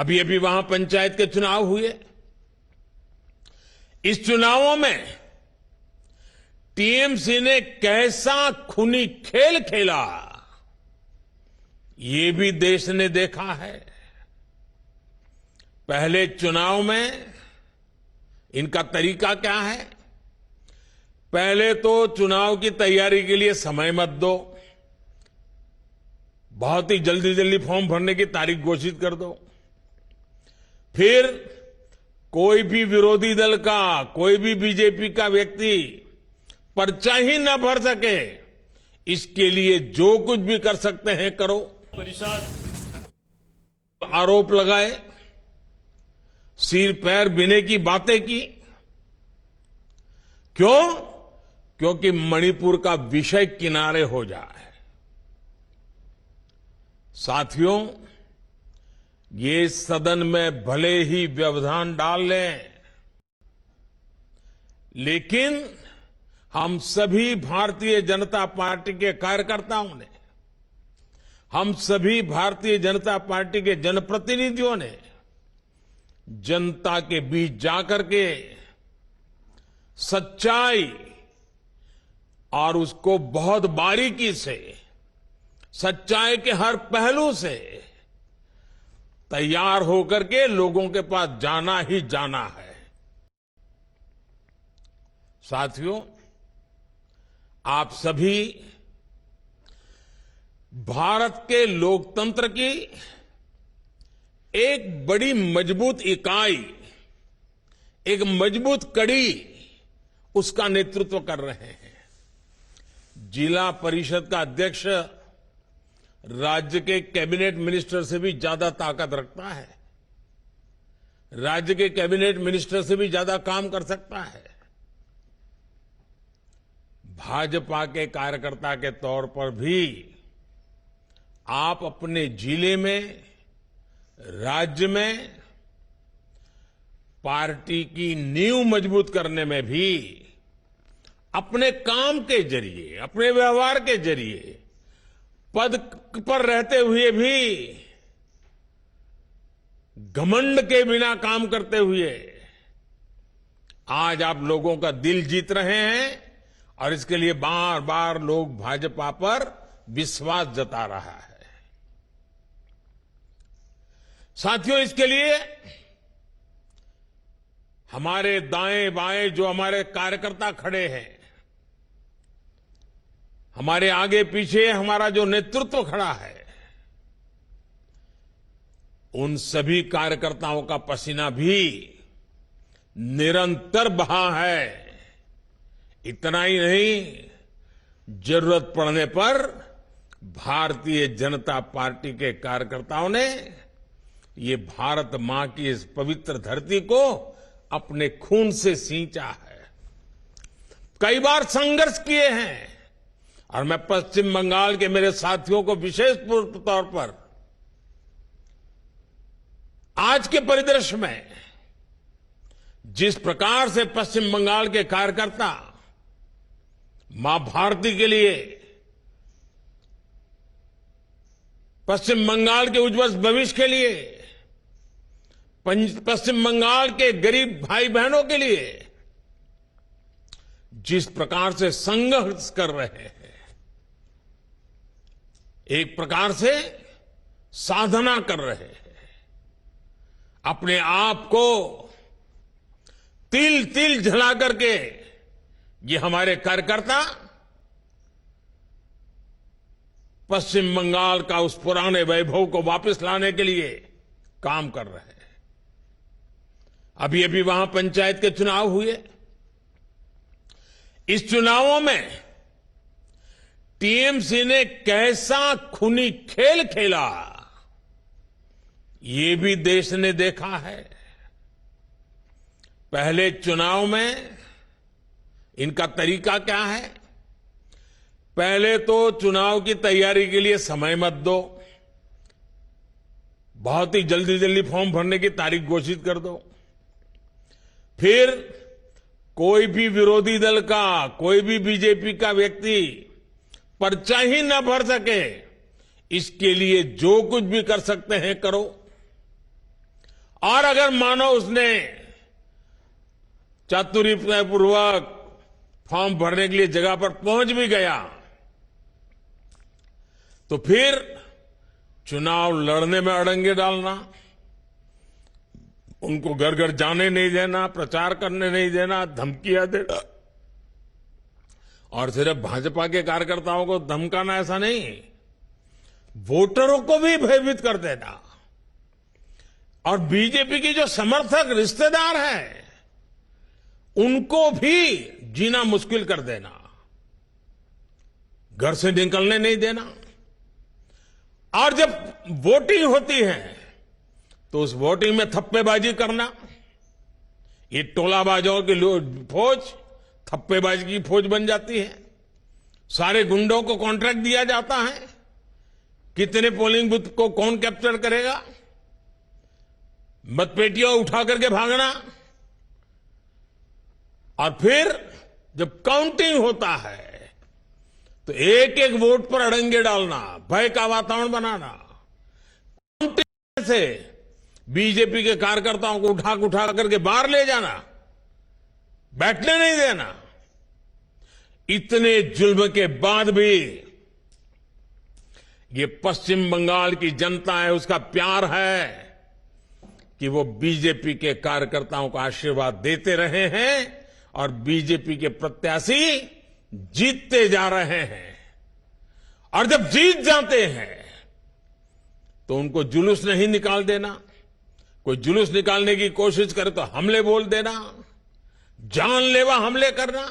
अभी अभी वहां पंचायत के चुनाव हुए। इस चुनावों में टीएमसी ने कैसा खूनी खेल खेला, ये भी देश ने देखा है। पहले चुनाव में इनका तरीका क्या है? पहले तो चुनाव की तैयारी के लिए समय मत दो, बहुत ही जल्दी जल्दी फॉर्म भरने की तारीख घोषित कर दो। फिर कोई भी विरोधी दल का, कोई भी बीजेपी का व्यक्ति पर्चा ही न भर सके, इसके लिए जो कुछ भी कर सकते हैं करो। आरोप लगाए, सिर पैर बिने की बातें की। क्यों? क्योंकि मणिपुर का विषय किनारे हो जाए। साथियों, ये सदन में भले ही व्यवधान डाल लें, लेकिन हम सभी भारतीय जनता पार्टी के कार्यकर्ताओं ने, हम सभी भारतीय जनता पार्टी के जनप्रतिनिधियों ने जनता के बीच जाकर के सच्चाई और उसको बहुत बारीकी से, सच्चाई के हर पहलू से तैयार होकर के लोगों के पास जाना ही जाना है। साथियों, आप सभी भारत के लोकतंत्र की एक बड़ी मजबूत इकाई, एक मजबूत कड़ी, उसका नेतृत्व कर रहे हैं। जिला परिषद का अध्यक्ष राज्य के कैबिनेट मिनिस्टर से भी ज्यादा ताकत रखता है, राज्य के कैबिनेट मिनिस्टर से भी ज्यादा काम कर सकता है। भाजपा के कार्यकर्ता के तौर पर भी आप अपने जिले में, राज्य में पार्टी की नींव मजबूत करने में भी अपने काम के जरिए, अपने व्यवहार के जरिए, पद पर रहते हुए भी घमंड के बिना काम करते हुए आज आप लोगों का दिल जीत रहे हैं और इसके लिए बार बार लोग भाजपा पर विश्वास जता रहा है। साथियों, इसके लिए हमारे दाएं बाएं जो हमारे कार्यकर्ता खड़े हैं, हमारे आगे पीछे हमारा जो नेतृत्व खड़ा है, उन सभी कार्यकर्ताओं का पसीना भी निरंतर बहा है। इतना ही नहीं, जरूरत पड़ने पर भारतीय जनता पार्टी के कार्यकर्ताओं ने ये भारत मां की इस पवित्र धरती को अपने खून से सींचा है, कई बार संघर्ष किए हैं। और मैं पश्चिम बंगाल के मेरे साथियों को विशेष तौर पर आज के परिदृश्य में जिस प्रकार से पश्चिम बंगाल के कार्यकर्ता मां भारती के लिए, पश्चिम बंगाल के उज्जवल भविष्य के लिए, पश्चिम बंगाल के गरीब भाई बहनों के लिए जिस प्रकार से संघर्ष कर रहे हैं, एक प्रकार से साधना कर रहे हैं, अपने आप को तिल तिल जला करके ये हमारे कार्यकर्ता पश्चिम बंगाल का उस पुराने वैभव को वापस लाने के लिए काम कर रहे हैं। अभी अभी वहां पंचायत के चुनाव हुए। इस चुनावों में टीएमसी ने कैसा खूनी खेल खेला, ये भी देश ने देखा है। पहले चुनाव में इनका तरीका क्या है? पहले तो चुनाव की तैयारी के लिए समय मत दो, बहुत ही जल्दी जल्दी फॉर्म भरने की तारीख घोषित कर दो। फिर कोई भी विरोधी दल का, कोई भी बीजेपी का व्यक्ति पर्चा ही न भर सके, इसके लिए जो कुछ भी कर सकते हैं करो। और अगर मानो उसने चातुर्यपूर्वक फॉर्म भरने के लिए जगह पर पहुंच भी गया तो फिर चुनाव लड़ने में अड़ंगे डालना, उनको घर घर जाने नहीं देना, प्रचार करने नहीं देना, धमकियां देना, और सिर्फ भाजपा के कार्यकर्ताओं को धमकाना ऐसा नहीं, वोटरों को भी भयभीत कर देना, और बीजेपी की जो समर्थक रिश्तेदार हैं उनको भी जीना मुश्किल कर देना, घर से निकलने नहीं देना। और जब वोटिंग होती है तो उस वोटिंग में थप्पेबाजी करना, ये टोलाबाजों की फौज थप्पेबाजी की फौज बन जाती है। सारे गुंडों को कॉन्ट्रैक्ट दिया जाता है, कितने पोलिंग बूथ को कौन कैप्चर करेगा, मतपेटियां उठा करके भागना, और फिर जब काउंटिंग होता है तो एक एक वोट पर अड़ंगे डालना, भय का वातावरण बनाना, काउंटिंग से बीजेपी के कार्यकर्ताओं को उठा करके बाहर ले जाना, बैठने नहीं देना। इतने जुल्म के बाद भी ये पश्चिम बंगाल की जनता है, उसका प्यार है कि वो बीजेपी के कार्यकर्ताओं को आशीर्वाद देते रहे हैं और बीजेपी के प्रत्याशी जीतते जा रहे हैं। और जब जीत जाते हैं तो उनको जुलूस नहीं निकाल देना, कोई जुलूस निकालने की कोशिश करे तो हमले बोल देना, जानलेवा हमले करना,